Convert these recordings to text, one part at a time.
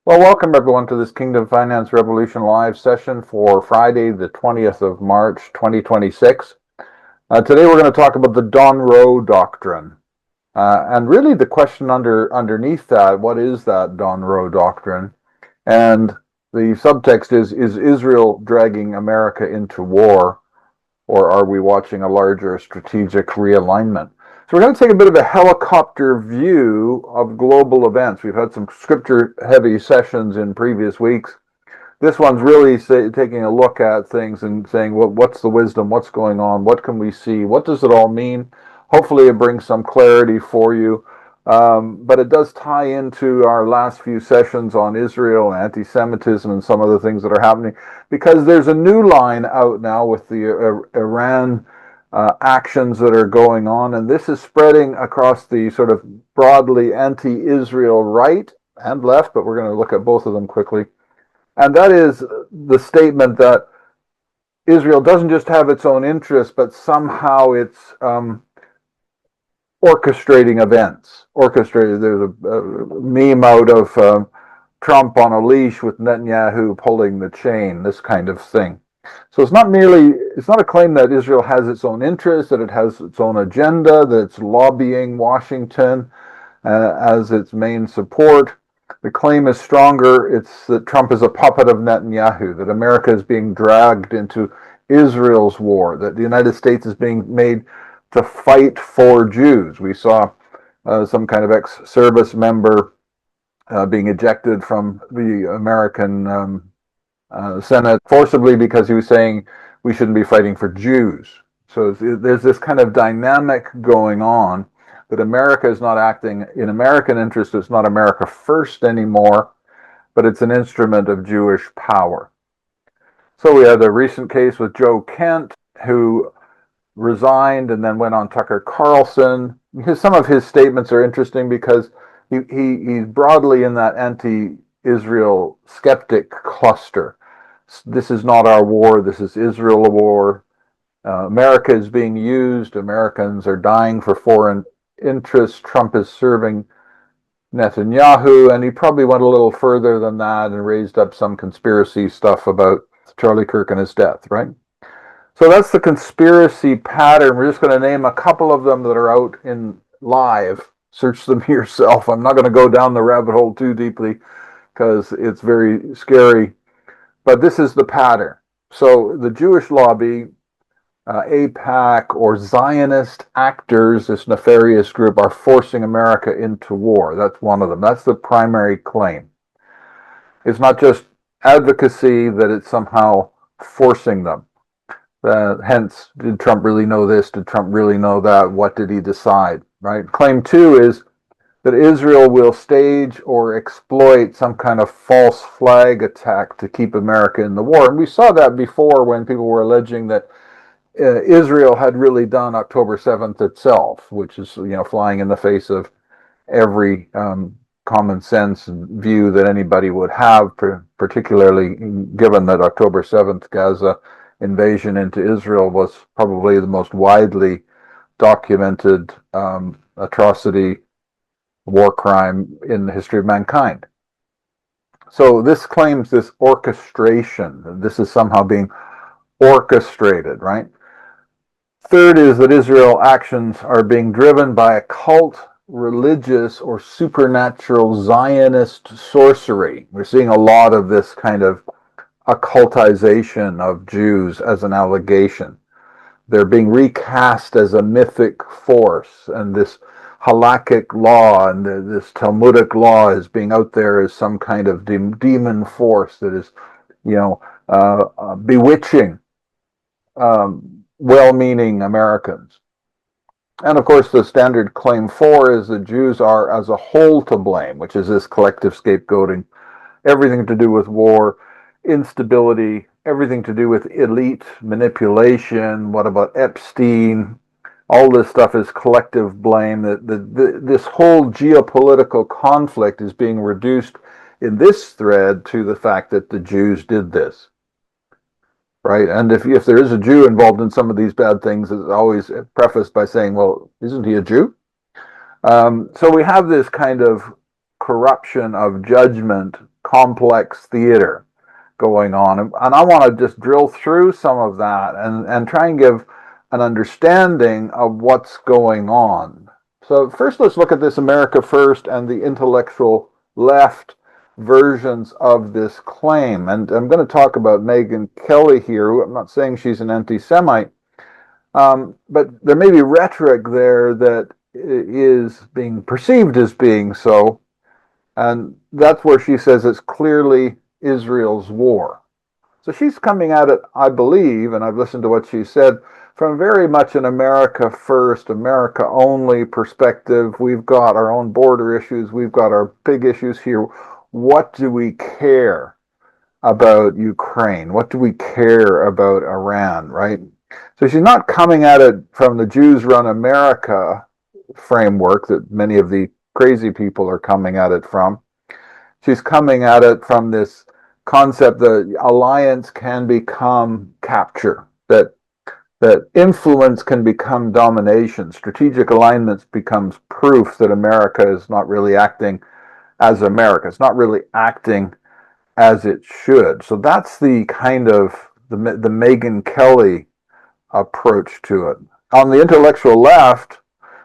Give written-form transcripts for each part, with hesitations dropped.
Well, welcome everyone to this Kingdom Finance Revolution live session for Friday, the 20th of March, 2026. Today we're going to talk about the Donroe Doctrine. And really the question underneath that, what is that Donroe Doctrine? And the subtext is Israel dragging America into war, or are we watching a larger strategic realignment? So we're going to take a bit of a helicopter view of global events. We've had some scripture-heavy sessions in previous weeks. This one's really taking a look at things and saying, well, what's the wisdom? What's going on? What can we see? What does it all mean? Hopefully it brings some clarity for you. But it does tie into our last few sessions on Israel and anti-Semitism and some of the things that are happening, because there's a new line out now with the Iran actions that are going on, and this is spreading across the sort of broadly anti-Israel right and left, but we're going to look at both of them quickly. And that is the statement that Israel doesn't just have its own interests, but somehow it's orchestrating events. There's a meme out of Trump on a leash with Netanyahu pulling the chain, this kind of thing. So it's not a claim that Israel has its own interests, that it has its own agenda, that it's lobbying Washington as its main support. The claim is stronger. It's that Trump is a puppet of Netanyahu, that America is being dragged into Israel's war, that the United States is being made to fight for Jews. We saw some kind of ex-service member being ejected from the American Senate forcibly because he was saying we shouldn't be fighting for Jews. So there's this kind of dynamic going on that America is not acting in American interest. It's not America first anymore, but it's an instrument of Jewish power. So we had a recent case with Joe Kent, who resigned and then went on Tucker Carlson. Because some of his statements are interesting because he's broadly in that anti-Israel skeptic cluster. This is not our war. This is Israel war. America is being used. Americans are dying for foreign interests. Trump is serving Netanyahu, and he probably went a little further than that and raised up some conspiracy stuff about Charlie Kirk and his death, right? So that's the conspiracy pattern. We're just going to name a couple of them that are out in live. Search them yourself. I'm not going to go down the rabbit hole too deeply because it's very scary. But this is the pattern. So the Jewish lobby, AIPAC, or Zionist actors, this nefarious group, are forcing America into war. That's one of them. That's the primary claim. It's not just advocacy that it's somehow forcing them. Hence, did Trump really know this? Did Trump really know that? What did he decide? Right? Claim two is that Israel will stage or exploit some kind of false flag attack to keep America in the war. And we saw that before when people were alleging that Israel had really done October 7th itself, which is, flying in the face of every common sense view that anybody would have, particularly given that October 7th Gaza invasion into Israel was probably the most widely documented atrocity, war crime in the history of mankind. So this claims this orchestration. This is somehow being orchestrated, right? Third is that Israel actions are being driven by occult, religious, or supernatural Zionist sorcery. We're seeing a lot of this kind of occultization of Jews as an allegation. They're being recast as a mythic force, and this halakhic law and this Talmudic law is being out there as some kind of demon force that is, bewitching well-meaning Americans. And of course, the standard claim four is that Jews are as a whole to blame, which is this collective scapegoating, everything to do with war, instability, everything to do with elite manipulation. What about Epstein? All this stuff is collective blame. This whole geopolitical conflict is being reduced in this thread to the fact that the Jews did this, right? And if there is a Jew involved in some of these bad things, it's always prefaced by saying, well, isn't he a Jew? So we have this kind of corruption of judgment complex theater going on. And I want to just drill through some of that and try and give an understanding of what's going on. So first, let's look at this America First and the intellectual left versions of this claim. And I'm going to talk about Megyn Kelly here. I'm not saying she's an anti-Semite, but there may be rhetoric there that is being perceived as being so. And that's where she says it's clearly Israel's war. So she's coming at it, I believe, and I've listened to what she said, from very much an America first, America only perspective. We've got our own border issues. We've got our big issues here. What do we care about Ukraine? What do we care about Iran, right? So she's not coming at it from the Jews run America framework that many of the crazy people are coming at it from. She's coming at it from this concept that alliance can become capture, that influence can become domination. Strategic alignments becomes proof that America is not really acting as America. It's not really acting as it should. So that's the kind of the Megyn Kelly approach to it. On the intellectual left,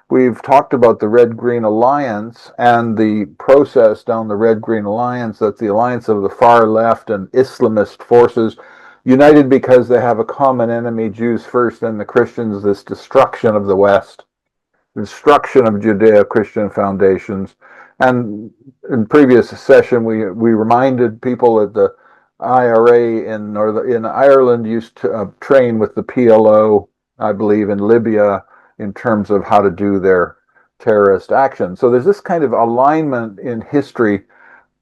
we've talked about the Red-Green Alliance and the process down the Red-Green Alliance. That's the alliance of the far left and Islamist forces united because they have a common enemy, Jews first, and the Christians, this destruction of the West, destruction of Judeo-Christian foundations. And in previous session, we reminded people that the IRA in Ireland used to train with the PLO, I believe, in Libya, in terms of how to do their terrorist action. So there's this kind of alignment in history,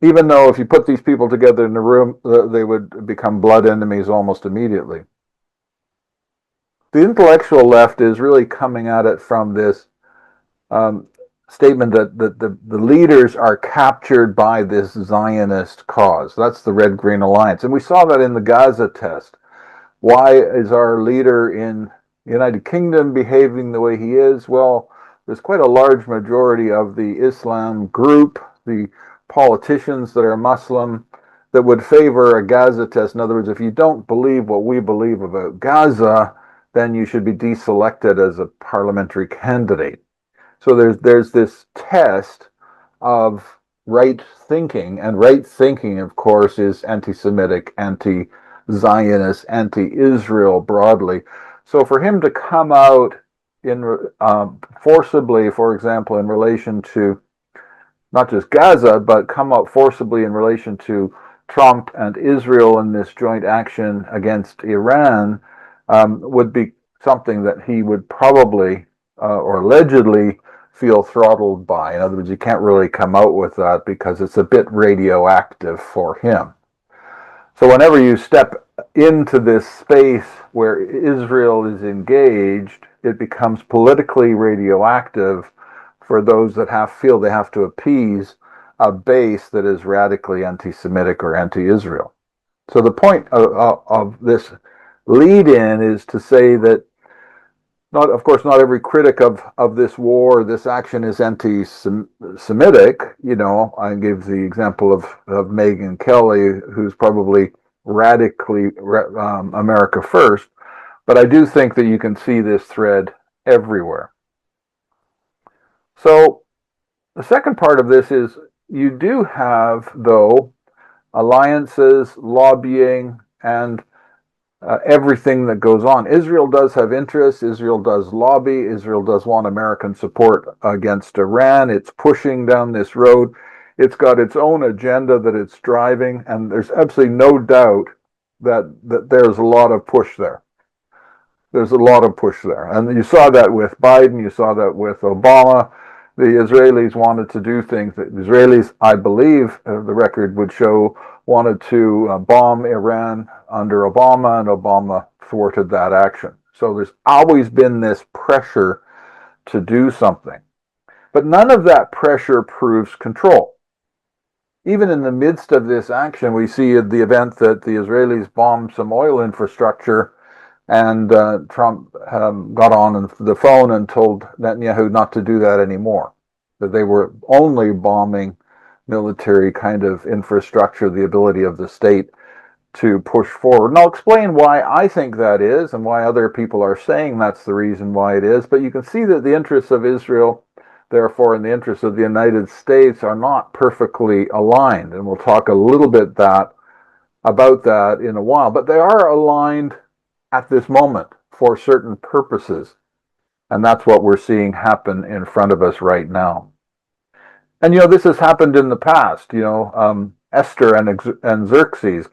even though if you put these people together in the room, they would become blood enemies almost immediately. The intellectual left is really coming at it from this statement that the leaders are captured by this Zionist cause. That's the Red-Green Alliance. And we saw that in the Gaza test. Why is our leader in the United Kingdom behaving the way he is? Well, there's quite a large majority of the Islam group, the politicians that are Muslim, that would favor a Gaza test. In other words, if you don't believe what we believe about Gaza, then you should be deselected as a parliamentary candidate. So there's this test of right thinking, and right thinking, of course, is anti-Semitic, anti-Zionist, anti-Israel broadly. So for him to come out in forcibly, for example, in relation to not just Gaza, but come out forcibly in relation to Trump and Israel in this joint action against Iran would be something that he would probably or allegedly feel throttled by. In other words, you can't really come out with that because it's a bit radioactive for him. So whenever you step into this space where Israel is engaged, it becomes politically radioactive for those that feel they have to appease a base that is radically anti-Semitic or anti-Israel. So the point of this lead-in is to say that of course, not every critic of this war, this action is anti-Semitic. You know, I gave the example of Megyn Kelly, who's probably radically America first. But I do think that you can see this thread everywhere. So the second part of this is you do have, though, alliances, lobbying, and everything that goes on. Israel does have interests. Israel does lobby. Israel does want American support against Iran. It's pushing down this road. It's got its own agenda that it's driving, and there's absolutely no doubt that there's a lot of push there. There's a lot of push there. And you saw that with Biden. You saw that with Obama. The Israelis wanted to do things that the Israelis, I believe, the record would show, wanted to bomb Iran under Obama, and Obama thwarted that action. So there's always been this pressure to do something. But none of that pressure proves control. Even in the midst of this action, we see the event that the Israelis bombed some oil infrastructure, and Trump got on the phone and told Netanyahu not to do that anymore, that they were only bombing military kind of infrastructure, the ability of the state to push forward. And I'll explain why I think that is and why other people are saying that's the reason why it is. But you can see that the interests of Israel, therefore, and the interests of the United States are not perfectly aligned. And we'll talk a little bit about that in a while. But they are aligned at this moment for certain purposes. And that's what we're seeing happen in front of us right now. And, this has happened in the past. Esther and Xerxes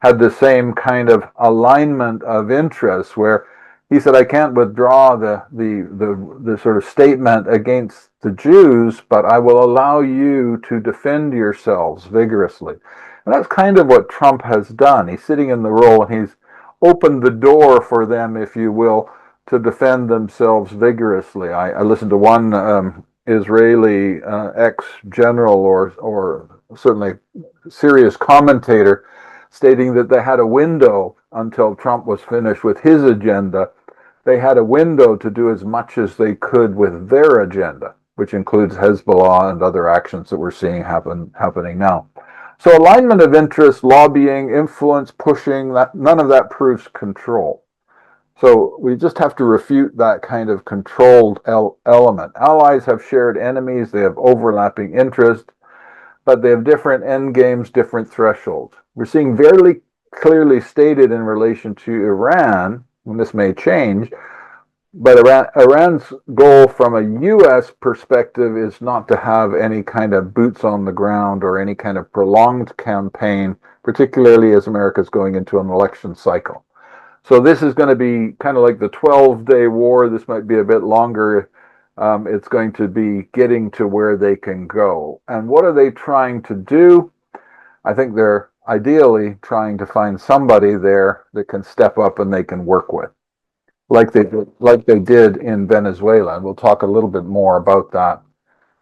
had the same kind of alignment of interests where he said, I can't withdraw the sort of statement against the Jews, but I will allow you to defend yourselves vigorously. And that's kind of what Trump has done. He's sitting in the role and he's opened the door for them, if you will, to defend themselves vigorously. I listened to one Israeli ex-general or certainly serious commentator stating that they had a window until Trump was finished with his agenda. They had a window to do as much as they could with their agenda, which includes Hezbollah and other actions that we're seeing happening now. So alignment of interest, lobbying, influence, pushing, none of that proves control. So we just have to refute that kind of controlled element. Allies have shared enemies, they have overlapping interests, but they have different endgames, different thresholds. We're seeing very clearly stated in relation to Iran, and this may change, but Iran's goal from a U.S. perspective is not to have any kind of boots on the ground or any kind of prolonged campaign, particularly as America's going into an election cycle. So this is going to be kind of like the 12-day war. This might be a bit longer. It's going to be getting to where they can go. And what are they trying to do? I think they're ideally trying to find somebody there that can step up and they can work with, like they did in Venezuela. And we'll talk a little bit more about that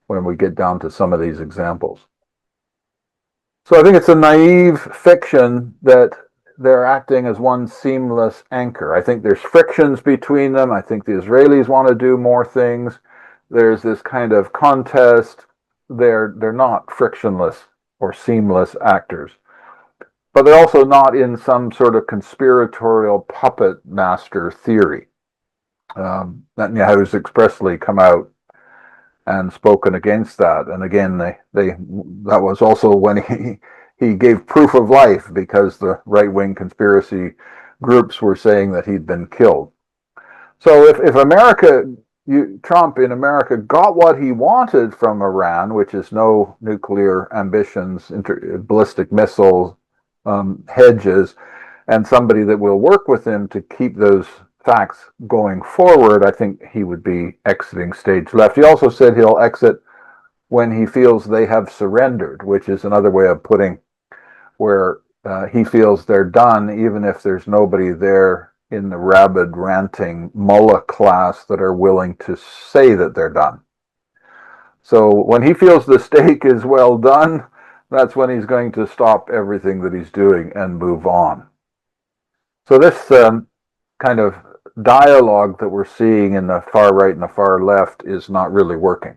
when we get down to some of these examples. So I think it's a naive fiction that they're acting as one seamless anchor. I think there's frictions between them. I think the Israelis want to do more things. There's this kind of contest. They're not frictionless or seamless actors. But they're also not in some sort of conspiratorial puppet master theory. Netanyahu's expressly come out and spoken against that. And again, that was also when he gave proof of life, because the right-wing conspiracy groups were saying that he'd been killed. So if Trump in America got what he wanted from Iran, which is no nuclear ambitions, ballistic missiles, hedges, and somebody that will work with him to keep those facts going forward, I think he would be exiting stage left. He also said he'll exit when he feels they have surrendered, which is another way of putting where he feels they're done, even if there's nobody there in the rabid, ranting mullah class that are willing to say that they're done. So when he feels the steak is well done, that's when he's going to stop everything that he's doing and move on. So this kind of dialogue that we're seeing in the far right and the far left is not really working.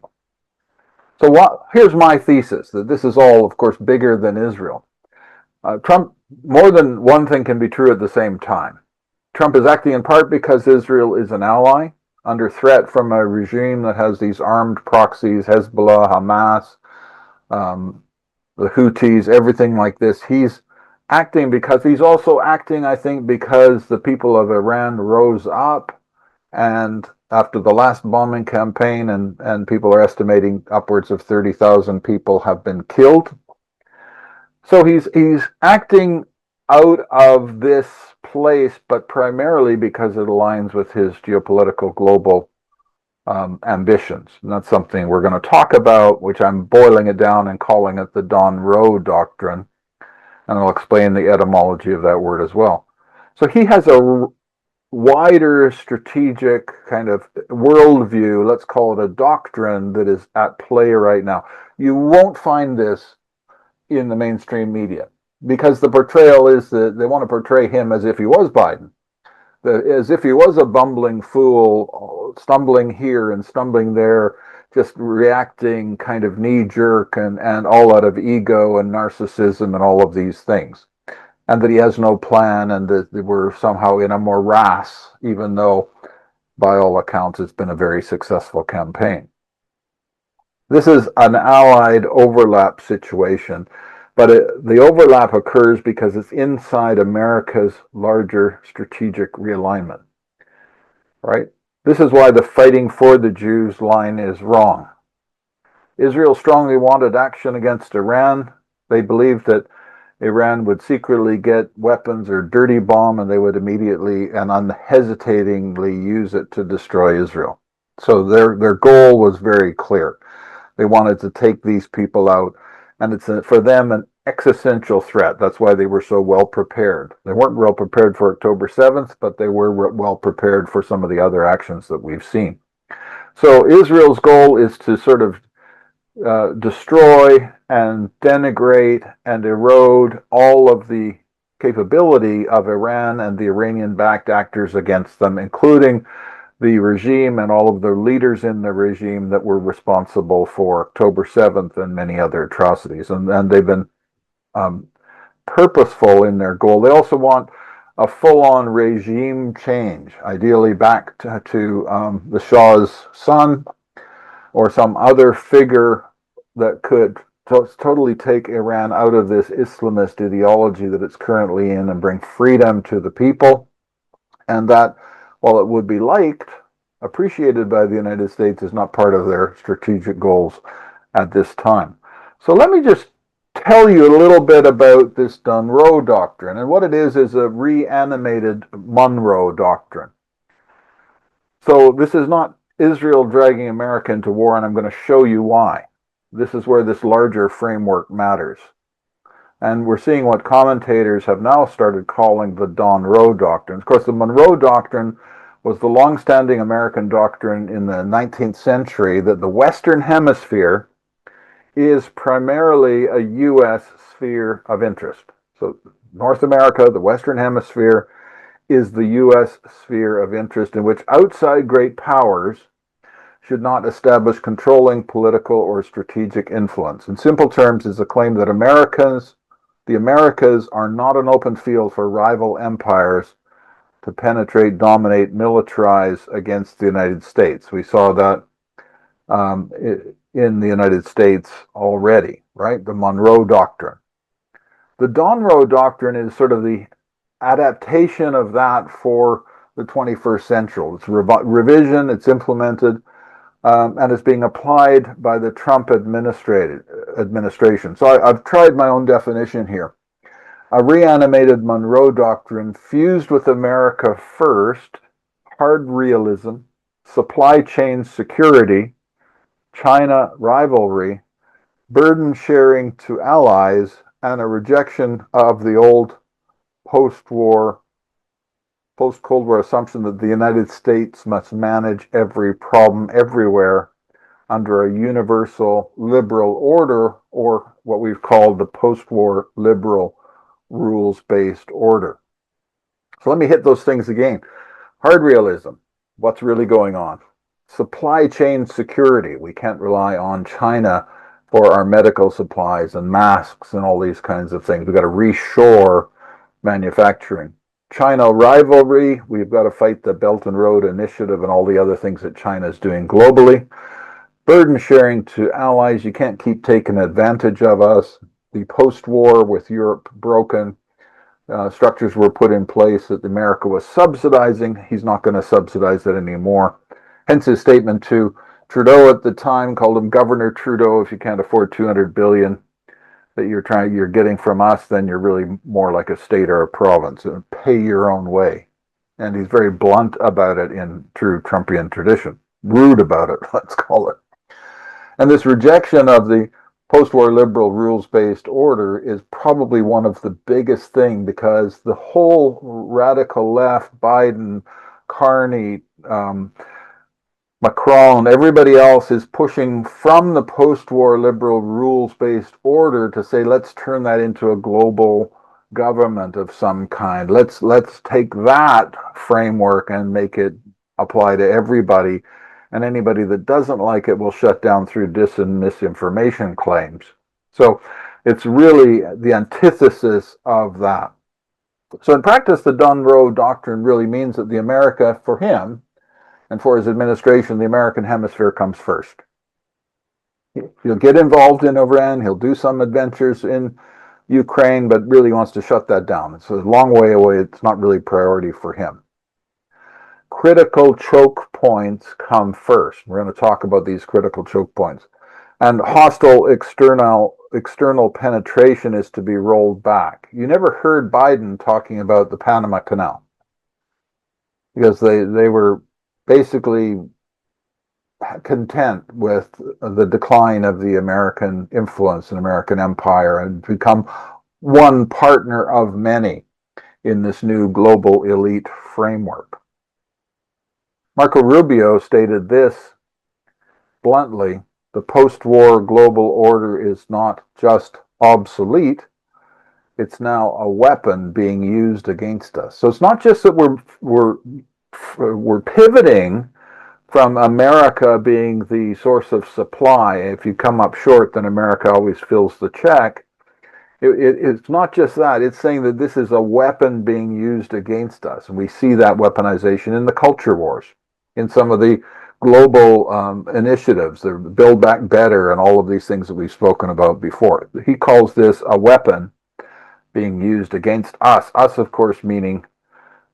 So here's my thesis, that this is all, of course, bigger than Israel. Trump, more than one thing can be true at the same time. Trump is acting in part because Israel is an ally under threat from a regime that has these armed proxies, Hezbollah, Hamas, the Houthis, everything like this. He's acting because he's also acting, I think, because the people of Iran rose up, and after the last bombing campaign, and people are estimating upwards of 30,000 people have been killed. So he's acting out of this place, but primarily because it aligns with his geopolitical global ambitions. And that's something we're going to talk about, which I'm boiling it down and calling it the Donroe Doctrine. And I'll explain the etymology of that word as well. So he has a wider strategic kind of worldview, let's call it a doctrine, that is at play right now. You won't find this in the mainstream media, because the portrayal is that they want to portray him as if he was Biden, as if he was a bumbling fool, stumbling here and stumbling there, just reacting kind of knee-jerk and all out of ego and narcissism and all of these things. And that he has no plan, and that we're somehow in a morass, even though, by all accounts, it's been a very successful campaign. This is an allied overlap situation, but the overlap occurs because it's inside America's larger strategic realignment, right? This is why the fighting for the Jews line is wrong. Israel strongly wanted action against Iran. They believed that Iran would secretly get weapons or dirty bomb, and they would immediately and unhesitatingly use it to destroy Israel. So their goal was very clear. They wanted to take these people out, and it's for them an existential threat. That's why they were so well prepared. They weren't well prepared for October 7th, but they were well prepared for some of the other actions that we've seen. So Israel's goal is to sort of destroy and denigrate and erode all of the capability of Iran and the Iranian-backed actors against them, including the regime and all of the leaders in the regime that were responsible for October 7th and many other atrocities. And they've been purposeful in their goal. They also want a full-on regime change, ideally back to the Shah's son or some other figure that could totally take Iran out of this Islamist ideology that it's currently in and bring freedom to the people. And that, while it would be liked, appreciated by the United States, is not part of their strategic goals at this time. So let me just tell you a little bit about this Donroe Doctrine. And what it is a reanimated Monroe Doctrine. So this is not Israel dragging America into war, and I'm going to show you why. This is where this larger framework matters. And we're seeing what commentators have now started calling the Donroe Doctrine. Of course, the Monroe Doctrine was the long-standing American doctrine in the 19th century that the Western Hemisphere is primarily a U.S. sphere of interest. So North America, the Western Hemisphere, is the U.S. sphere of interest in which outside great powers should not establish controlling political or strategic influence. In simple terms, is a claim that the Americas are not an open field for rival empires to penetrate, dominate, militarize against the United States. We saw that in the United States already, right? The Monroe Doctrine. The Donroe Doctrine is sort of the adaptation of that for the 21st century. It's revision, it's implemented, and it's being applied by the Trump administration. So I've tried my own definition here. A reanimated Monroe Doctrine fused with America first, hard realism, supply chain security, China rivalry, burden sharing to allies, and a rejection of the old post-Cold War assumption that the United States must manage every problem everywhere under a universal liberal order, or what we've called the post-war liberal rules-based order. So let me hit those things again. Hard realism, what's really going on? Supply chain security, we can't rely on China for our medical supplies and masks and all these kinds of things. We've got to reshore manufacturing. China rivalry, we've got to fight the Belt and Road Initiative and all the other things that China is doing globally. Burden sharing to allies, you can't keep taking advantage of us. The post-war with Europe broken, structures were put in place that America was subsidizing. He's not going to subsidize it anymore. Hence his statement to Trudeau at the time, called him Governor Trudeau. If you can't afford $200 billion that you're getting from us, then you're really more like a state or a province. Pay your own way. And he's very blunt about it in true Trumpian tradition. Rude about it, let's call it. And this rejection of the post-war liberal rules-based order is probably one of the biggest things, because the whole radical left, Biden, Carney, Macron, everybody else is pushing from the post-war liberal rules-based order to say, let's turn that into a global government of some kind. Let's take that framework and make it apply to everybody, and anybody that doesn't like it will shut down through dis and misinformation claims. So it's really the antithesis of that. So in practice, the Donroe Doctrine really means that the America, for him, and for his administration, the American hemisphere comes first. He'll get involved in Iran, he'll do some adventures in Ukraine, but really wants to shut that down. It's a long way away, it's not really a priority for him. Critical choke points come first. We're going to talk about these critical choke points. And hostile external penetration is to be rolled back. You never heard Biden talking about the Panama Canal, because they were basically content with the decline of the American influence and American empire and become one partner of many in this new global elite framework. Marco Rubio stated this bluntly: the post-war global order is not just obsolete, it's now a weapon being used against us. So it's not just that we're pivoting from America being the source of supply. If you come up short, then America always fills the check. It's not just that. It's saying that this is a weapon being used against us. And we see that weaponization in the culture wars, in some of the global initiatives, the Build Back Better and all of these things that we've spoken about before. He calls this a weapon being used against us. Us, of course, meaning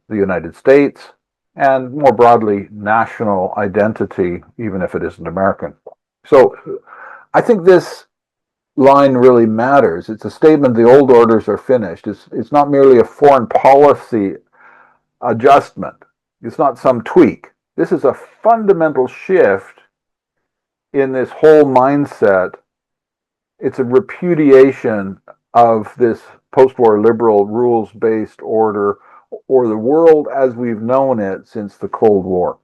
the United States, and more broadly, national identity, even if it isn't American. So I think this line really matters. It's a statement the old orders are finished. It's not merely a foreign policy adjustment. It's not some tweak. This is a fundamental shift in this whole mindset. It's a repudiation of this post-war liberal rules-based order, or the world as we've known it since the Cold War.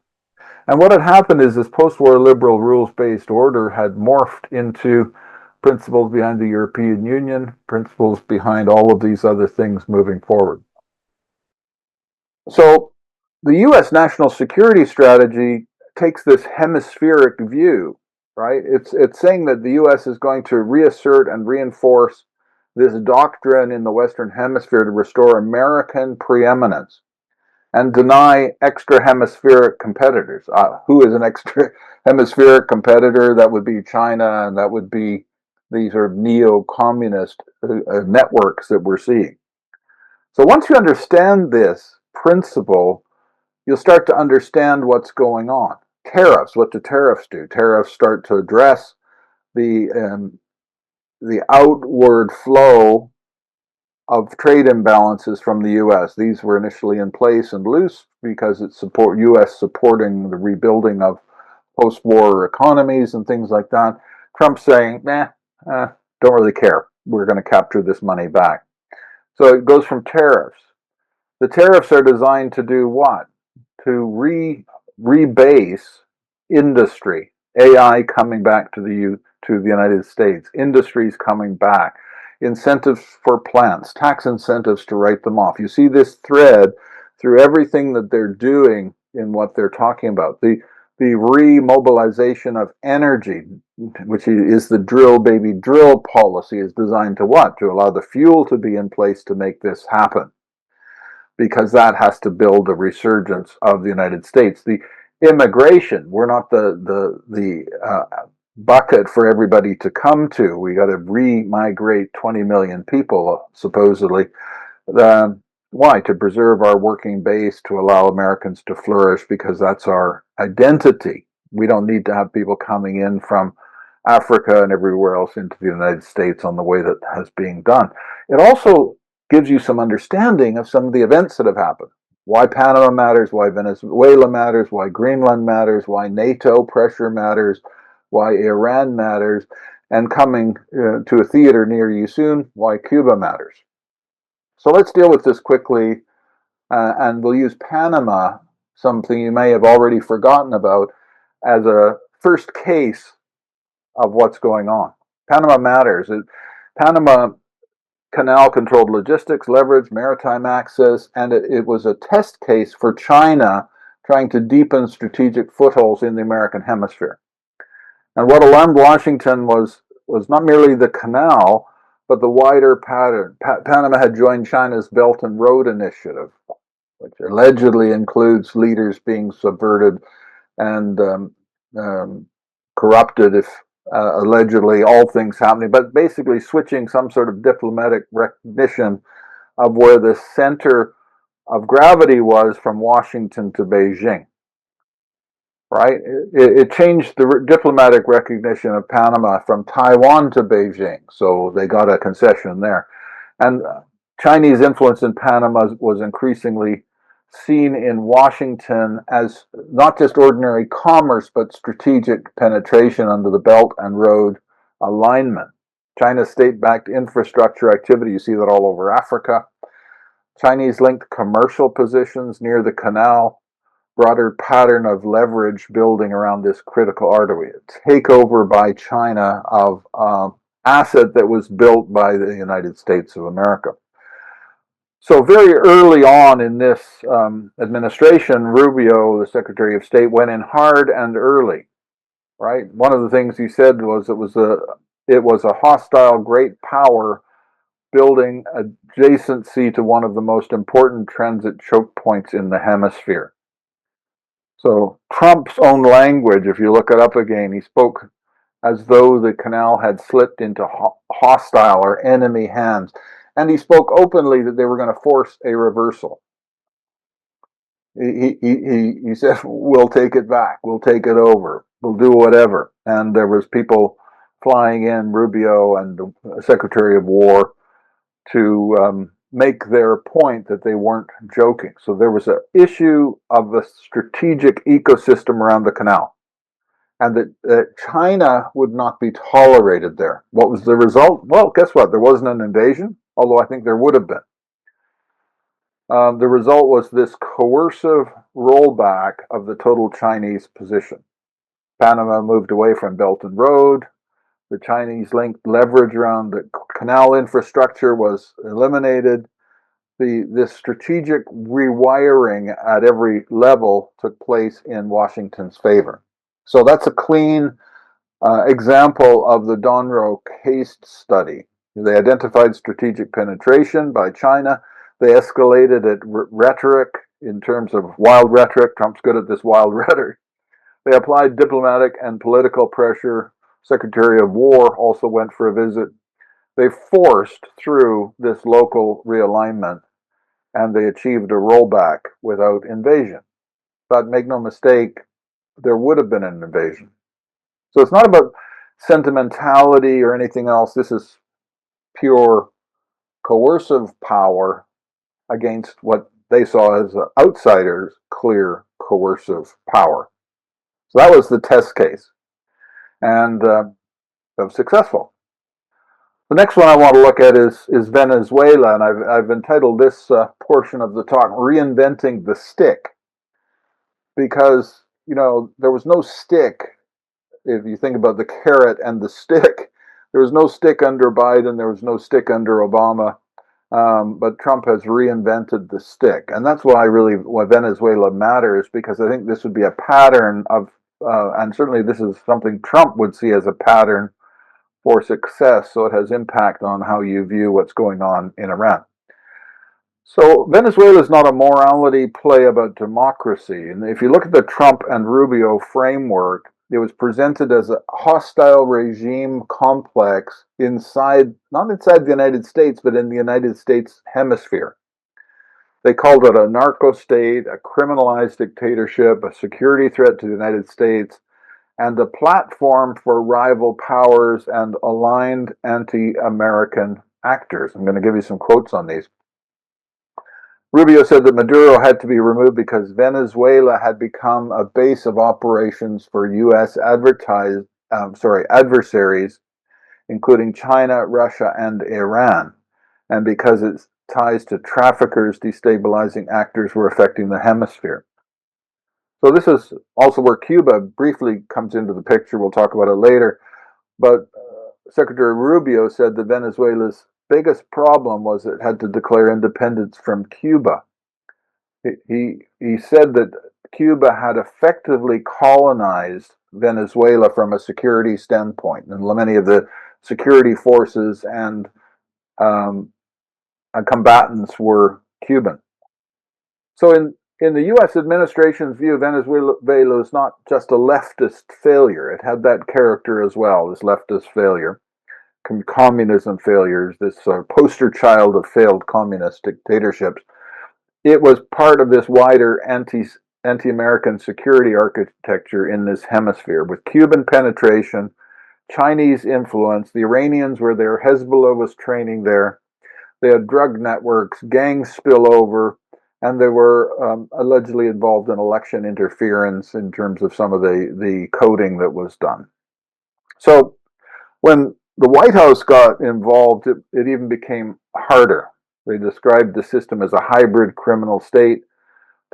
And what had happened is this post-war liberal rules-based order had morphed into principles behind the European Union, principles behind all of these other things moving forward. So the U.S. national security strategy takes this hemispheric view, right? It's saying that the U.S. is going to reassert and reinforce this doctrine in the Western Hemisphere to restore American preeminence and deny extra hemispheric competitors. Who is an extra hemispheric competitor? That would be China, and that would be these are neo-communist networks that we're seeing. So once you understand this principle, you'll start to understand what's going on. Tariffs, what do tariffs do? Tariffs start to address the outward flow of trade imbalances from the U.S. These were initially in place and loose because it's U.S. supporting the rebuilding of post-war economies and things like that. Trump's saying, don't really care. We're going to capture this money back. So it goes from tariffs. The tariffs are designed to do what? To rebase industry. AI coming back to the United States. Industries coming back. Incentives for plants. Tax incentives to write them off. You see this thread through everything that they're doing in what they're talking about. The remobilization of energy, which is the drill baby drill policy, is designed to what? To allow the fuel to be in place to make this happen, because that has to build a resurgence of the United States. The immigration, we're not the bucket for everybody to come to. We got to re-migrate 20 million people, supposedly. Why? To preserve our working base, to allow Americans to flourish, because that's our identity. We don't need to have people coming in from Africa and everywhere else into the United States on the way that has being done. It also gives you some understanding of some of the events that have happened. Why Panama matters, why Venezuela matters, why Greenland matters, why NATO pressure matters, why Iran matters, and coming to a theater near you soon, why Cuba matters. So let's deal with this quickly, and we'll use Panama, something you may have already forgotten about, as a first case of what's going on. Panama matters. Panama Canal controlled logistics, leverage, maritime access, and it was a test case for China trying to deepen strategic footholds in the American hemisphere. And what alarmed Washington was not merely the canal, but the wider pattern. Panama had joined China's Belt and Road Initiative, which allegedly includes leaders being subverted and corrupted, if allegedly all things happening, but basically switching some sort of diplomatic recognition of where the center of gravity was from Washington to Beijing. Right? It changed the diplomatic recognition of Panama from Taiwan to Beijing, so they got a concession there. And Chinese influence in Panama was increasingly seen in Washington as not just ordinary commerce, but strategic penetration under the Belt and Road alignment. China's state-backed infrastructure activity, you see that all over Africa. Chinese-linked commercial positions near the canal, broader pattern of leverage building around this critical artery. A takeover by China of asset that was built by the United States of America. So very early on in this administration, Rubio, the Secretary of State, went in hard and early. Right? One of the things he said was it was a hostile great power building adjacency to one of the most important transit choke points in the hemisphere. So Trump's own language, if you look it up again, he spoke as though the canal had slipped into hostile or enemy hands. And he spoke openly that they were going to force a reversal. He said, we'll take it back, we'll take it over, we'll do whatever. And there was people flying in, Rubio and the Secretary of War, to make their point that they weren't joking. So there was an issue of the strategic ecosystem around the canal, and that China would not be tolerated there. What was the result? Well, guess what? There wasn't an invasion, although I think there would have been. The result was this coercive rollback of the total Chinese position. Panama moved away from Belt and Road. The Chinese linked leverage around the canal infrastructure was eliminated. This strategic rewiring at every level took place in Washington's favor. So that's a clean example of the Donroe case study. They identified strategic penetration by China. They escalated it rhetoric in terms of wild rhetoric. Trump's good at this wild rhetoric. They applied diplomatic and political pressure. Secretary of War also went for a visit. They forced through this local realignment, and they achieved a rollback without invasion. But make no mistake, there would have been an invasion. So it's not about sentimentality or anything else. This is pure coercive power against what they saw as outsiders' clear coercive power. So that was the test case. And that was successful. The next one I want to look at is Venezuela, and I've entitled this portion of the talk, Reinventing the Stick, because, there was no stick. If you think about the carrot and the stick, there was no stick under Biden, there was no stick under Obama, but Trump has reinvented the stick. And that's why Venezuela matters, because I think this would be a pattern of, and certainly this is something Trump would see as a pattern for success, so it has impact on how you view what's going on in Iran. So Venezuela is not a morality play about democracy. And if you look at the Trump and Rubio framework, it was presented as a hostile regime complex not inside the United States, but in the United States hemisphere. They called it a narco state, a criminalized dictatorship, a security threat to the United States, and a platform for rival powers and aligned anti-American actors. I'm going to give you some quotes on these. Rubio said that Maduro had to be removed because Venezuela had become a base of operations for U.S. adversaries, including China, Russia, and Iran, and because its ties to traffickers, destabilizing actors were affecting the hemisphere. So this is also where Cuba briefly comes into the picture. We'll talk about it later. But Secretary Rubio said that Venezuela's biggest problem was it had to declare independence from Cuba. He said that Cuba had effectively colonized Venezuela from a security standpoint, and many of the security forces and combatants were Cuban. So in the U.S. administration's view, Venezuela is not just a leftist failure. It had that character as well, this leftist failure, communism failures, this poster child of failed communist dictatorships. It was part of this wider anti-American security architecture in this hemisphere, with Cuban penetration, Chinese influence. The Iranians were there, Hezbollah was training there. They had drug networks, gang spillover, and they were allegedly involved in election interference in terms of some of the coding that was done. So when the White House got involved, it even became harder. They described the system as a hybrid criminal state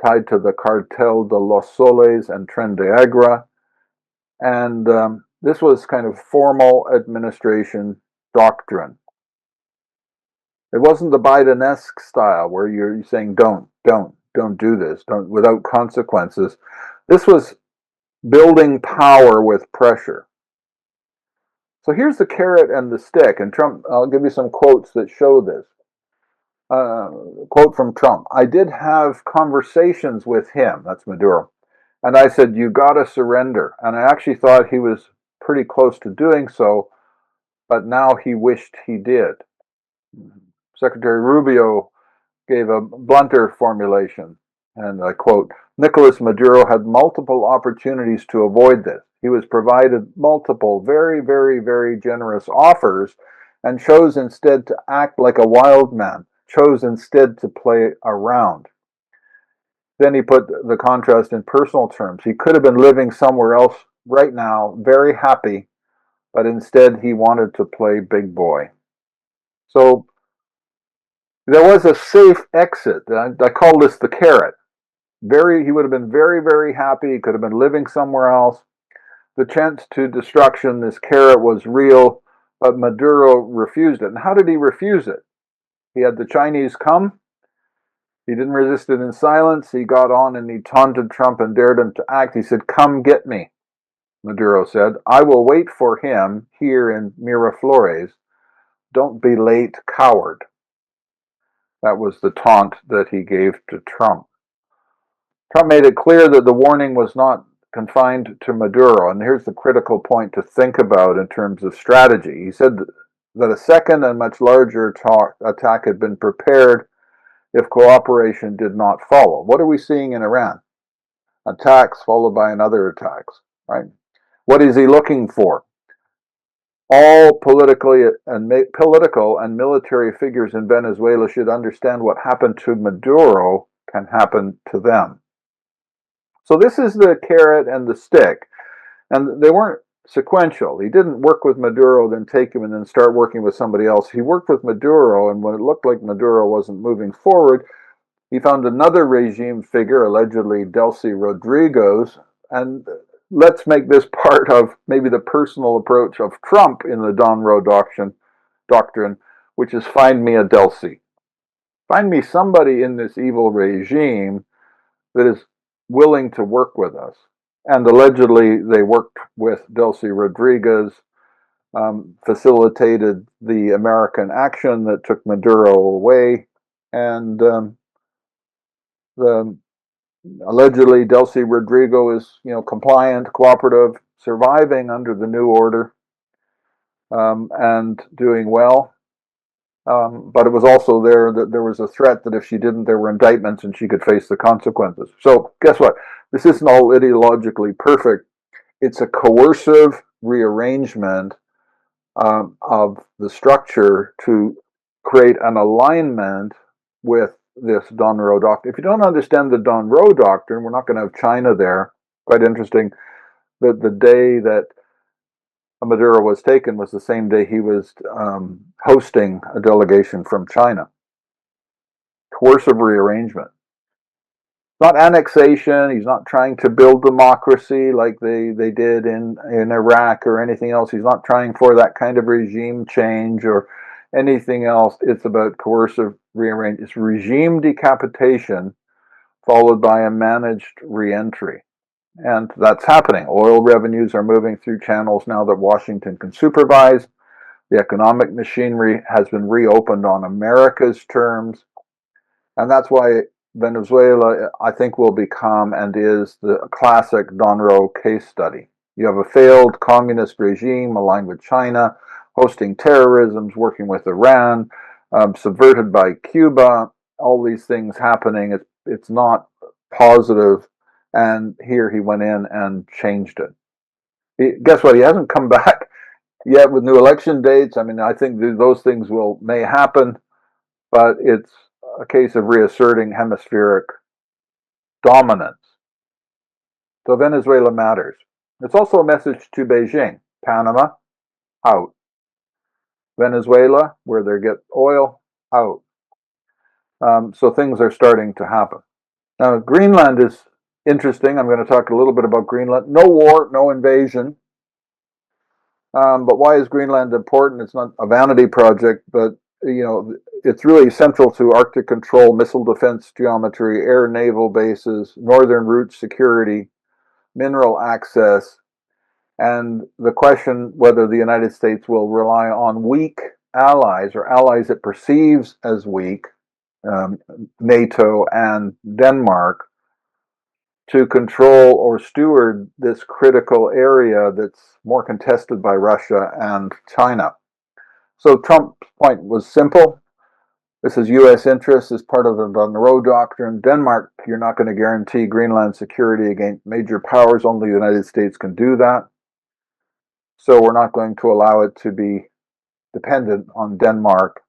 tied to the Cartel de los Soles and Tren de Agra. And this was kind of formal administration doctrine. It wasn't the Biden-esque style where you're saying, don't do this, don't, without consequences. This was building power with pressure. So here's the carrot and the stick. And Trump, I'll give you some quotes that show this. Quote from Trump: "I did have conversations with him," that's Maduro, "and I said, you gotta surrender. And I actually thought he was pretty close to doing so, but now he wished he did." Secretary Rubio gave a blunter formulation, and I quote, "Nicolas Maduro had multiple opportunities to avoid this. He was provided multiple very, very, very generous offers and chose instead to act like a wild man, chose instead to play around." Then he put the contrast in personal terms. He could have been living somewhere else right now, very happy, but instead he wanted to play big boy. So there was a safe exit. I call this the carrot. He would have been very, very happy. He could have been living somewhere else. The chance to destruction, this carrot, was real, but Maduro refused it. And how did he refuse it? He had the Chinese come. He didn't resist it in silence. He got on and he taunted Trump and dared him to act. He said, "Come get me," Maduro said. "I will wait for him here in Miraflores. Don't be late, coward." That was the taunt that he gave to Trump. Trump made it clear that the warning was not confined to Maduro. And here's the critical point to think about in terms of strategy. He said that a second and much larger attack had been prepared if cooperation did not follow. What are we seeing in Iran? Attacks followed by another attacks, right? What is he looking for? All political and military figures in Venezuela should understand what happened to Maduro can happen to them. So this is the carrot and the stick. And they weren't sequential. He didn't work with Maduro, then take him and then start working with somebody else. He worked with Maduro, and when it looked like Maduro wasn't moving forward, he found another regime figure, allegedly Delcy Rodriguez, and let's make this part of maybe the personal approach of Trump in the Donroe Doctrine, which is find me a Delcy. Find me somebody in this evil regime that is willing to work with us. And allegedly, they worked with Delcy Rodriguez, facilitated the American action that took Maduro away, and allegedly Delcy Rodriguez is, compliant, cooperative, surviving under the new order, and doing well. But it was also there that there was a threat that if she didn't, there were indictments and she could face the consequences. So guess what? This isn't all ideologically perfect. It's a coercive rearrangement of the structure to create an alignment with this Donroe Doctrine. If you don't understand the Donroe Doctrine, we're not going to have China there. Quite interesting that the day that Maduro was taken was the same day he was hosting a delegation from China. Coercive rearrangement. Not annexation. He's not trying to build democracy like they did in Iraq or anything else. He's not trying for that kind of regime change or anything else. It's about coercive rearrangement. It's regime decapitation followed by a managed reentry. And that's happening. Oil revenues are moving through channels now that Washington can supervise. The economic machinery has been reopened on America's terms. And that's why Venezuela, I think, will become and is the classic Donroe case study. You have a failed communist regime aligned with China, hosting terrorism, working with Iran, subverted by Cuba, all these things happening. It's not positive. And here he went in and changed it. Guess what? He hasn't come back yet with new election dates. I mean, I think those things may happen, but it's a case of reasserting hemispheric dominance. So Venezuela matters. It's also a message to Beijing. Panama, out. Venezuela, where they get oil, out. So things are starting to happen. Now, Greenland is interesting. I'm going to talk a little bit about Greenland. No war, no invasion. But why is Greenland important? It's not a vanity project, but it's really central to Arctic control, missile defense geometry, air naval bases, northern route security, mineral access, and the question whether the United States will rely on weak allies or allies it perceives as weak, NATO and Denmark, to control or steward this critical area that's more contested by Russia and China. So Trump's point was simple. This is U.S. interests as part of the Monroe Doctrine. Denmark, you're not going to guarantee Greenland security against major powers. Only the United States can do that. So we're not going to allow it to be dependent on Denmark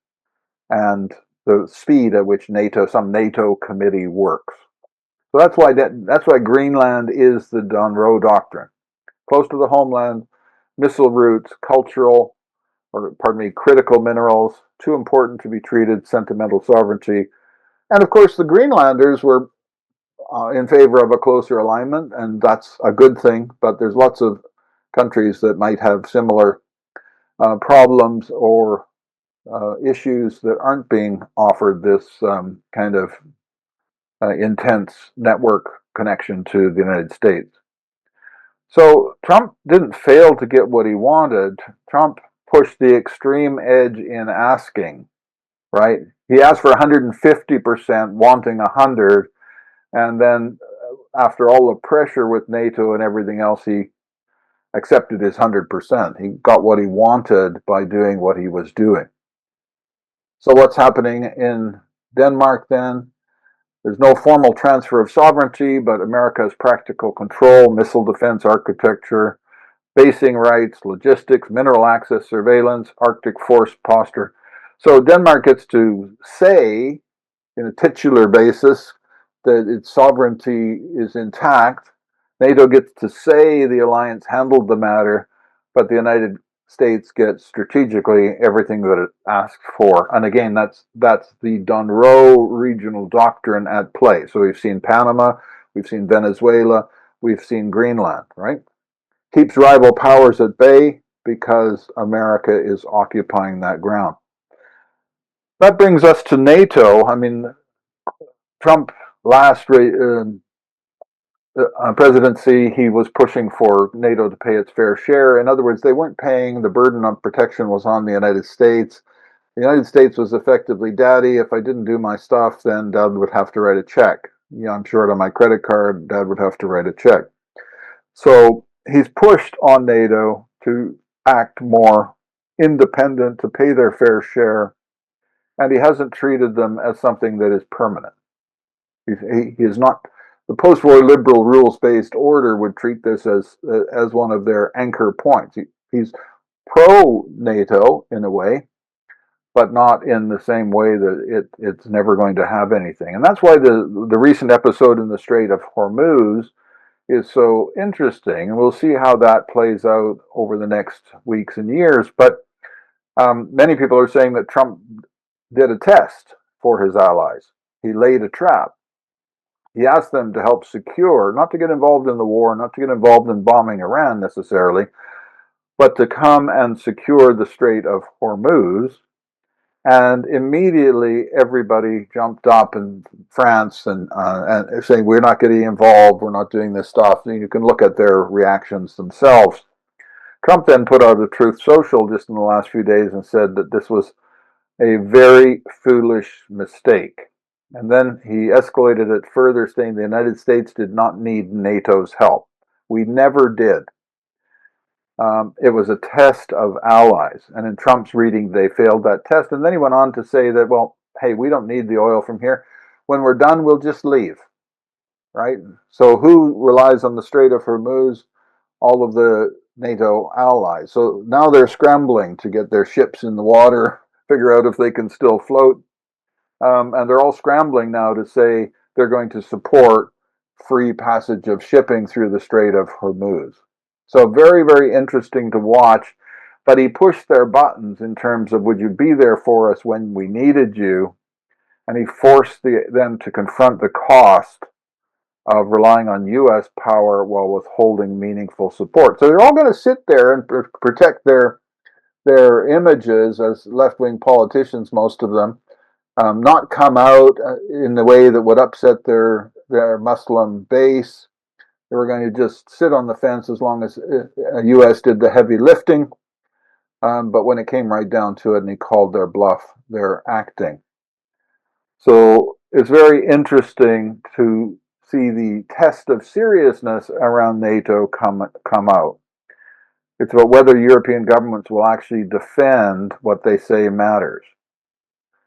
and the speed at which some NATO committee works. So that's why Greenland is the Donroe Doctrine. Close to the homeland, missile routes, critical minerals, too important to be treated, sentimental sovereignty. And of course, the Greenlanders were in favor of a closer alignment, and that's a good thing, but there's lots of countries that might have similar problems or issues that aren't being offered this kind of intense network connection to the United States. So Trump didn't fail to get what he wanted. Trump pushed the extreme edge in asking, right? He asked for 150%, wanting 100, and then after all the pressure with NATO and everything else, he accepted his 100%. He got what he wanted by doing what he was doing. So what's happening in Denmark then? There's no formal transfer of sovereignty, but America has practical control, missile defense architecture, basing rights, logistics, mineral access, surveillance, Arctic force posture. So Denmark gets to say, in a titular basis, that its sovereignty is intact. NATO gets to say the alliance handled the matter, but the United States gets strategically everything that it asked for. And again, that's the Donroe regional doctrine at play. So we've seen Panama, we've seen Venezuela, we've seen Greenland, right? Keeps rival powers at bay because America is occupying that ground. That brings us to NATO. I mean, Trump last presidency, he was pushing for NATO to pay its fair share. In other words, they weren't paying. The burden of protection was on the United States. The United States was effectively, Daddy, if I didn't do my stuff, then Dad would have to write a check. Yeah, I'm short on my credit card. Dad would have to write a check. So he's pushed on NATO to act more independent, to pay their fair share, and he hasn't treated them as something that is permanent. He is not. The post-war liberal rules-based order would treat this as one of their anchor points. He's pro-NATO in a way, but not in the same way that it's never going to have anything. And that's why the recent episode in the Strait of Hormuz is so interesting, and we'll see how that plays out over the next weeks and years. But many people are saying that Trump did a test for his allies. He laid a trap. He asked them to help secure, not to get involved in the war, not to get involved in bombing Iran necessarily, but to come and secure the Strait of Hormuz. And immediately everybody jumped up in France and saying, we're not getting involved, we're not doing this stuff. And you can look at their reactions themselves. Trump then put out a Truth Social just in the last few days and said that this was a very foolish mistake. And then he escalated it further, saying the United States did not need NATO's help. We never did. It was a test of allies. And in Trump's reading, they failed that test. And then he went on to say that, well, hey, we don't need the oil from here. When we're done, we'll just leave, right? So who relies on the Strait of Hormuz? All of the NATO allies. So now they're scrambling to get their ships in the water, figure out if they can still float. And they're all scrambling now to say they're going to support free passage of shipping through the Strait of Hormuz. So very, very interesting to watch. But he pushed their buttons in terms of, would you be there for us when we needed you? And he forced them to confront the cost of relying on U.S. power while withholding meaningful support. So they're all going to sit there and protect their images as left-wing politicians, most of them, not come out in the way that would upset their Muslim base. They were going to just sit on the fence as long as the U.S. did the heavy lifting. But when it came right down to it and he called their bluff, they're acting. So it's very interesting to see the test of seriousness around NATO come out. It's about whether European governments will actually defend what they say matters.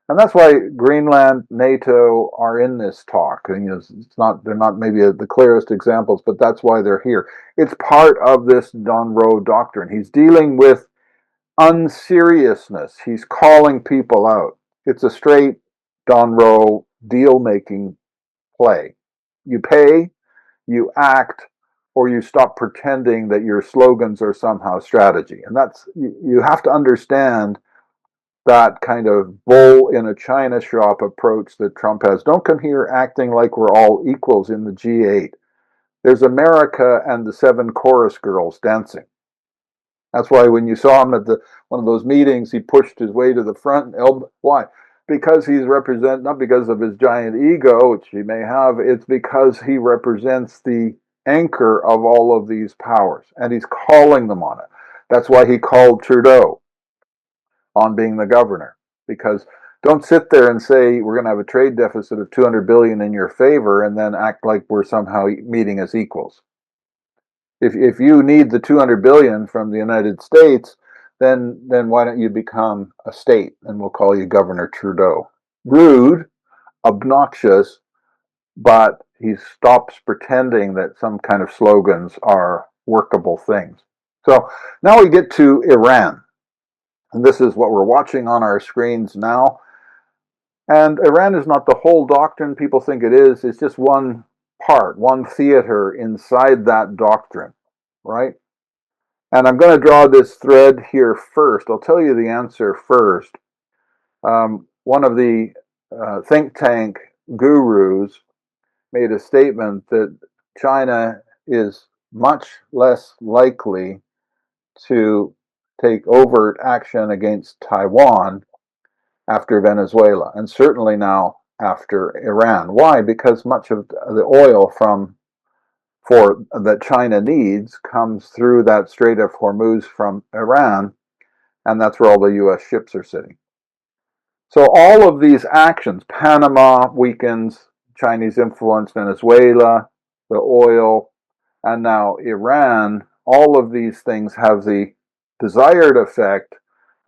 And that's why Greenland, NATO are in this talk. And, they're not maybe the clearest examples, but that's why they're here. It's part of this Donroe Doctrine. He's dealing with unseriousness. He's calling people out. It's a straight Donroe deal-making play. You pay, you act, or you stop pretending that your slogans are somehow strategy. And that's, you have to understand that kind of bull in a china shop approach that Trump has. Don't come here acting like we're all equals in the G8. There's America and the 7 chorus girls dancing. That's why when you saw him at one of those meetings, he pushed his way to the front. Why? Because he's not because of his giant ego, which he may have, it's because he represents the anchor of all of these powers, and he's calling them on it. That's why he called Trudeau on being the governor, because don't sit there and say we're going to have a trade deficit of $200 billion in your favor and then act like we're somehow meeting as equals. If you need the $200 billion from the United States, then why don't you become a state and we'll call you Governor Trudeau? Rude, obnoxious, but he stops pretending that some kind of slogans are workable things. So now we get to Iran. And this is what we're watching on our screens now. And Iran is not the whole doctrine people think it is. It's just one part, one theater inside that doctrine, right? And I'm going to draw this thread here first. I'll tell you the answer first. One of the think tank gurus made a statement that China is much less likely to take overt action against Taiwan after Venezuela, and certainly now after Iran. Why? Because much of the oil that China needs comes through that Strait of Hormuz from Iran, and that's where all the U.S. ships are sitting. So all of these actions, Panama weakens Chinese influence, Venezuela, the oil, and now Iran, all of these things have the desired effect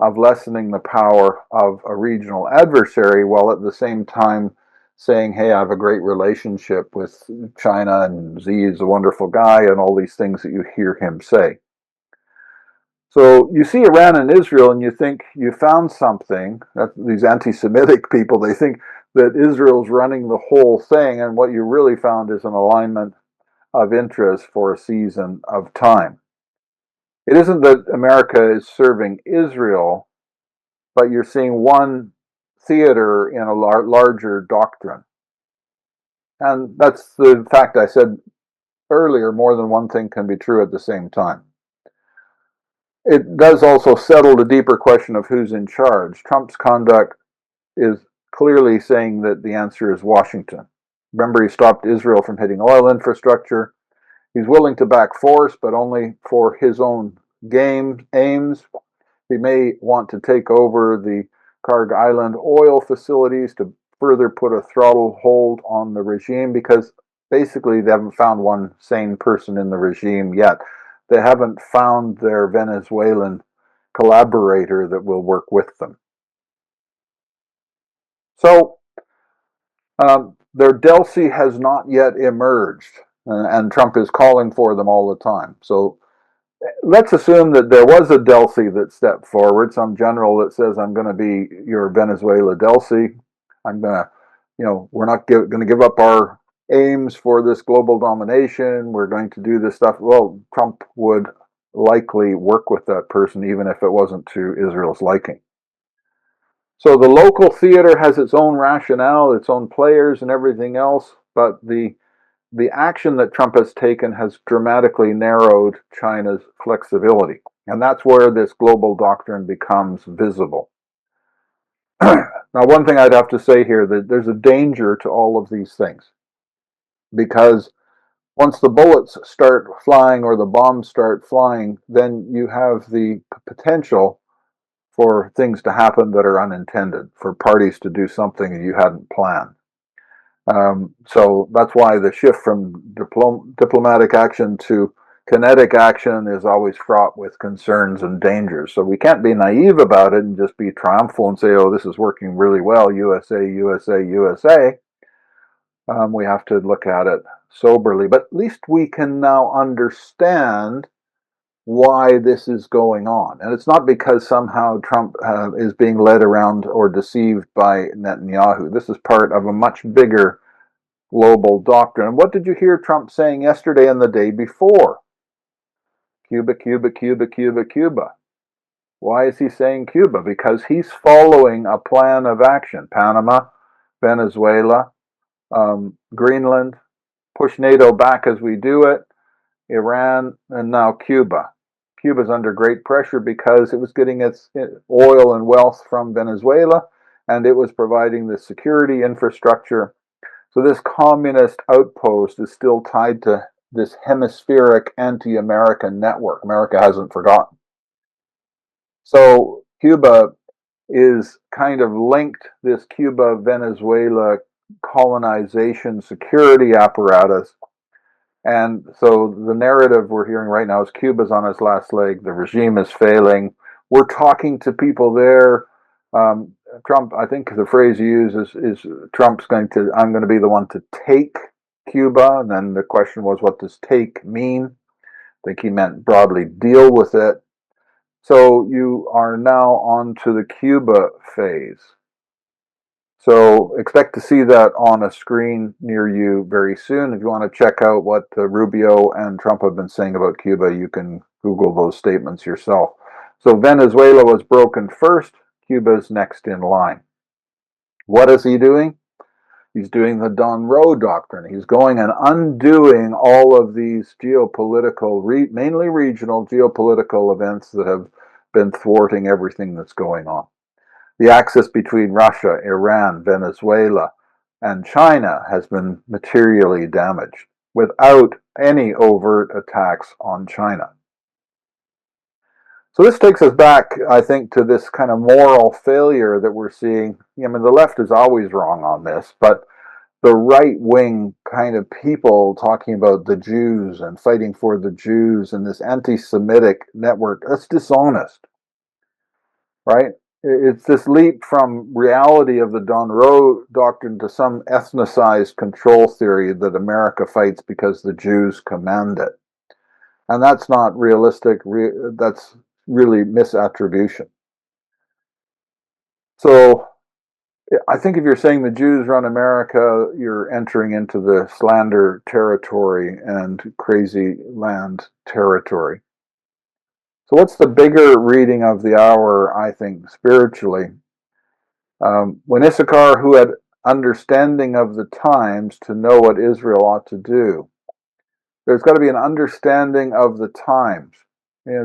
of lessening the power of a regional adversary, while at the same time saying, hey, I have a great relationship with China and Xi is a wonderful guy, and all these things that you hear him say. So you see Iran and Israel and you think you found something. These anti-Semitic people, they think that Israel's running the whole thing, and what you really found is an alignment of interest for a season of time. It isn't that America is serving Israel, but you're seeing one theater in a larger doctrine. And that's the fact I said earlier, more than one thing can be true at the same time. it does also settle the deeper question of who's in charge. Trump's conduct is clearly saying that the answer is Washington. Remember, he stopped Israel from hitting oil infrastructure. He's willing to back force, but only for his own aims. He may want to take over the Karg Island oil facilities to further put a throttle hold on the regime, because basically they haven't found one sane person in the regime yet. They haven't found their Venezuelan collaborator that will work with them. So their Delcy has not yet emerged, and Trump is calling for them all the time. So let's assume that there was a Delcy that stepped forward, some general that says, I'm going to be your Venezuela Delcy. I'm going to, we're not going to give up our aims for this global domination. We're going to do this stuff. Well, Trump would likely work with that person, even if it wasn't to Israel's liking. So the local theater has its own rationale, its own players and everything else, but the action that Trump has taken has dramatically narrowed China's flexibility. And that's where this global doctrine becomes visible. Now, one thing I'd have to say here, that there's a danger to all of these things, because once the bullets start flying or the bombs start flying, then you have the potential for things to happen that are unintended, for parties to do something you hadn't planned. So that's why the shift from diplomatic action to kinetic action is always fraught with concerns and dangers. So we can't be naive about it and just be triumphal and say, oh, this is working really well, USA, USA, USA. We have to look at it soberly. But at least we can now understand why this is going on. And it's not because somehow Trump is being led around or deceived by Netanyahu. This is part of a much bigger global doctrine. And what did you hear Trump saying yesterday and the day before? Cuba, Cuba, Cuba, Cuba, Cuba. Why is he saying Cuba? Because he's following a plan of action. Panama, Venezuela, Greenland, push NATO back as we do it, Iran, and now Cuba. Cuba's under great pressure because it was getting its oil and wealth from Venezuela, and it was providing the security infrastructure. So this communist outpost is still tied to this hemispheric anti-American network. America hasn't forgotten. So Cuba is kind of linked, this Cuba-Venezuela colonization security apparatus. And so the narrative we're hearing right now is Cuba's on its last leg. The regime is failing. We're talking to people there. Trump, I think the phrase he uses is Trump's I'm going to be the one to take Cuba. And then the question was, what does take mean? I think he meant broadly deal with it. So you are now on to the Cuba phase. So expect to see that on a screen near you very soon. If you want to check out what Rubio and Trump have been saying about Cuba, you can Google those statements yourself. So Venezuela was broken first. Cuba's next in line. What is he doing? He's doing the Donroe Doctrine. He's going and undoing all of these geopolitical, mainly regional geopolitical events that have been thwarting everything that's going on. The axis between Russia, Iran, Venezuela, and China has been materially damaged without any overt attacks on China. So this takes us back, I think, to this kind of moral failure that we're seeing. I mean, the left is always wrong on this, but the right-wing kind of people talking about the Jews and fighting for the Jews and this anti-Semitic network, that's dishonest, right? It's this leap from reality of the Donroe Doctrine to some ethnicized control theory that America fights because the Jews command it. And that's not realistic. That's really misattribution. So I think if you're saying the Jews run America, you're entering into the slander territory and crazy land territory. So what's the bigger reading of the hour, I think, spiritually? When Issachar, who had understanding of the times to know what Israel ought to do, there's got to be an understanding of the times.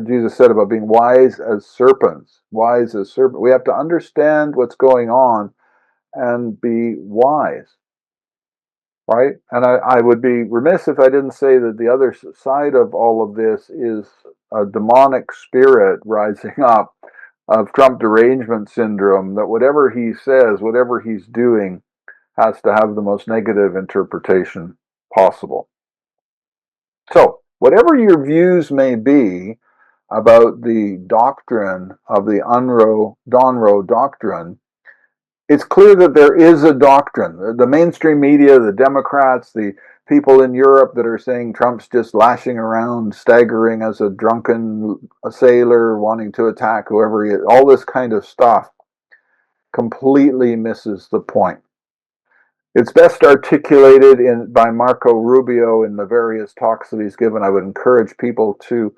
Jesus said about being wise as serpents, wise as serpents. We have to understand what's going on and be wise, right? And I would be remiss if I didn't say that the other side of all of this is a demonic spirit rising up of Trump derangement syndrome, that whatever he says, whatever he's doing, has to have the most negative interpretation possible. So, whatever your views may be about the doctrine of the Donroe Doctrine, it's clear that there is a doctrine. The mainstream media, the Democrats, the people in Europe that are saying Trump's just lashing around, staggering as a drunken sailor, wanting to attack whoever he is, all this kind of stuff completely misses the point. It's best articulated by Marco Rubio in the various talks that he's given. I would encourage people to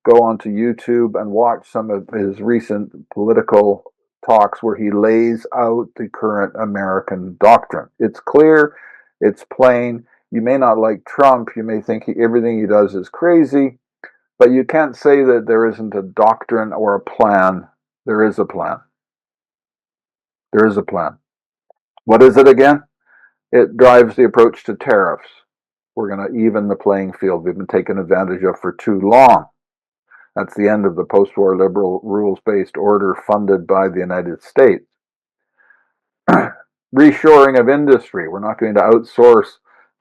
go onto YouTube and watch some of his recent political talks where he lays out the current American doctrine. It's clear, it's plain. You may not like Trump, you may think everything he does is crazy, but you can't say that there isn't a doctrine or a plan. There is a plan. There is a plan. What is it again? It drives the approach to tariffs. We're going to even the playing field. We've been taken advantage of for too long. That's the end of the post-war liberal rules-based order funded by the United States. Reshoring of industry. We're not going to outsource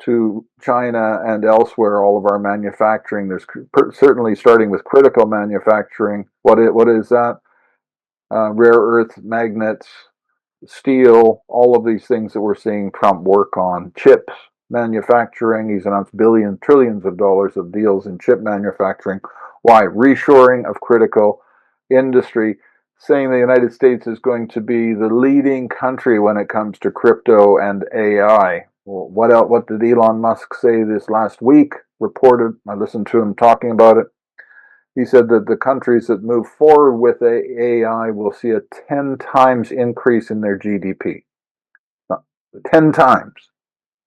to China and elsewhere all of our manufacturing. There's certainly starting with critical manufacturing. What is that? Rare earth magnets, steel, all of these things that we're seeing Trump work on. Chips manufacturing. He's announced trillions of dollars of deals in chip manufacturing. Why? Reshoring of critical industry, saying the United States is going to be the leading country when it comes to crypto and AI. Well, what did Elon Musk say this last week? Reported, I listened to him talking about it. He said that the countries that move forward with AI will see a 10 times increase in their GDP. 10 times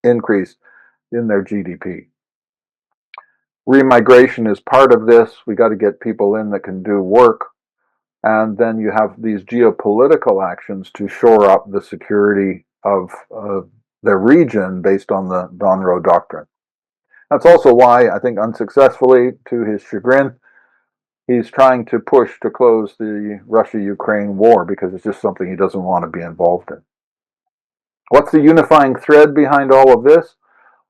increase in their GDP. Remigration is part of this. We got to get people in that can do work. And then you have these geopolitical actions to shore up the security of the region based on the Donroe Doctrine. That's also why, I think unsuccessfully, to his chagrin, he's trying to push to close the Russia-Ukraine war, because it's just something he doesn't want to be involved in. What's the unifying thread behind all of this?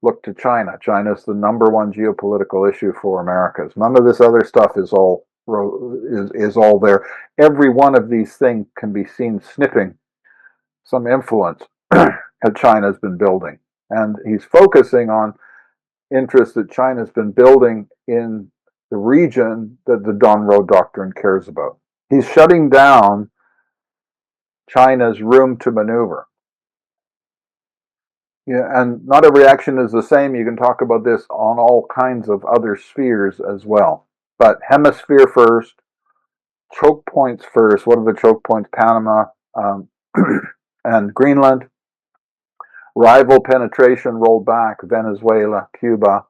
Look to China. China's the number one geopolitical issue for Americas. None of this other stuff is all there. Every one of these things can be seen sniffing some influence that China's been building. And he's focusing on interests that China's been building in the region that the Donroe Doctrine cares about. He's shutting down China's room to maneuver. Yeah, and not every action is the same. You can talk about this on all kinds of other spheres as well. But hemisphere first, choke points first. What are the choke points? Panama and Greenland. Rival penetration rolled back. Venezuela, Cuba,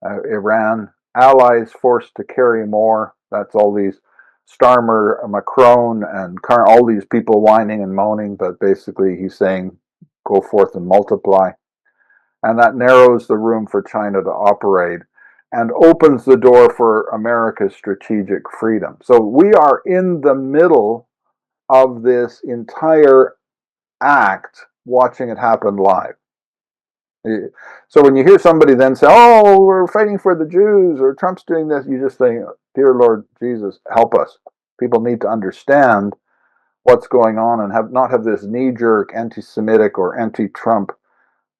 Iran. Allies forced to carry more. That's all these Starmer, Macron, and all these people whining and moaning. But basically he's saying, go forth and multiply. And that narrows the room for China to operate and opens the door for America's strategic freedom. So we are in the middle of this entire act, watching it happen live. So when you hear somebody then say, oh, we're fighting for the Jews, or Trump's doing this, you just think, dear Lord Jesus, help us. People need to understand what's going on and not have this knee-jerk anti-Semitic or anti-Trump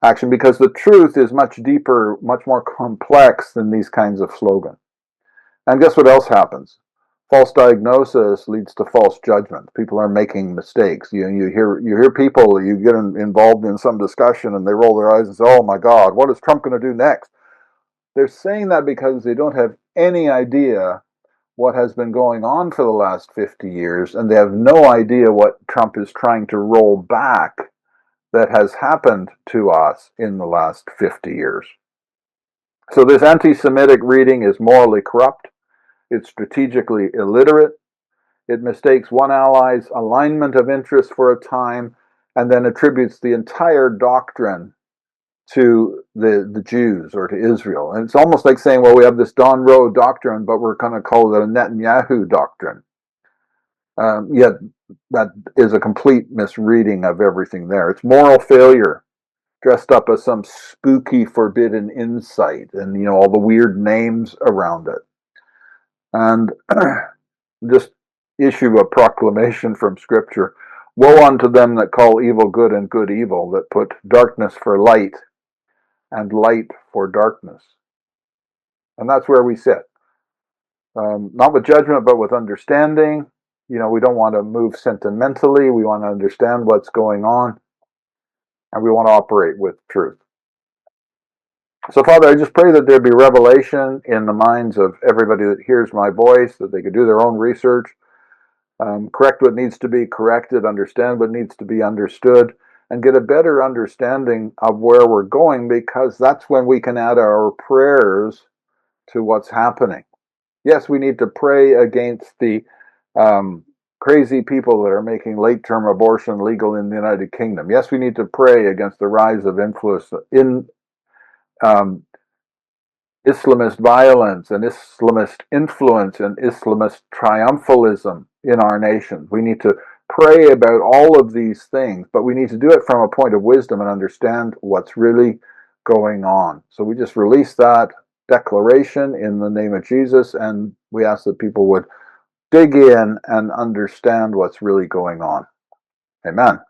action, because the truth is much deeper, much more complex than these kinds of slogans. And guess what else happens? False diagnosis leads to false judgment. People are making mistakes. You hear people, you get involved in some discussion and they roll their eyes and say, oh my God, what is Trump going to do next? They're saying that because they don't have any idea what has been going on for the last 50 years, and they have no idea what Trump is trying to roll back that has happened to us in the last 50 years. So this anti-Semitic reading is morally corrupt. It's strategically illiterate. It mistakes one ally's alignment of interest for a time and then attributes the entire doctrine to the Jews or to Israel. And it's almost like saying, well, we have this Donroe Doctrine, but we're going to call it a Netanyahu doctrine. Yet that is a complete misreading of everything there. It's moral failure dressed up as some spooky forbidden insight and, you know, all the weird names around it. And just issue a proclamation from Scripture. Woe unto them that call evil good and good evil, that put darkness for light and light for darkness. And that's where we sit. Not with judgment, but with understanding. You know, we don't want to move sentimentally. We want to understand what's going on. And we want to operate with truth. So, Father, I just pray that there be revelation in the minds of everybody that hears my voice, that they could do their own research, correct what needs to be corrected, understand what needs to be understood, and get a better understanding of where we're going, because that's when we can add our prayers to what's happening. Yes, we need to pray against the crazy people that are making late-term abortion legal in the United Kingdom. Yes, we need to pray against the rise of influence in Islamist violence and Islamist influence and Islamist triumphalism in our nation. We need to pray about all of these things, but we need to do it from a point of wisdom and understand what's really going on. So we just release that declaration in the name of Jesus, and we ask that people would dig in and understand what's really going on. Amen.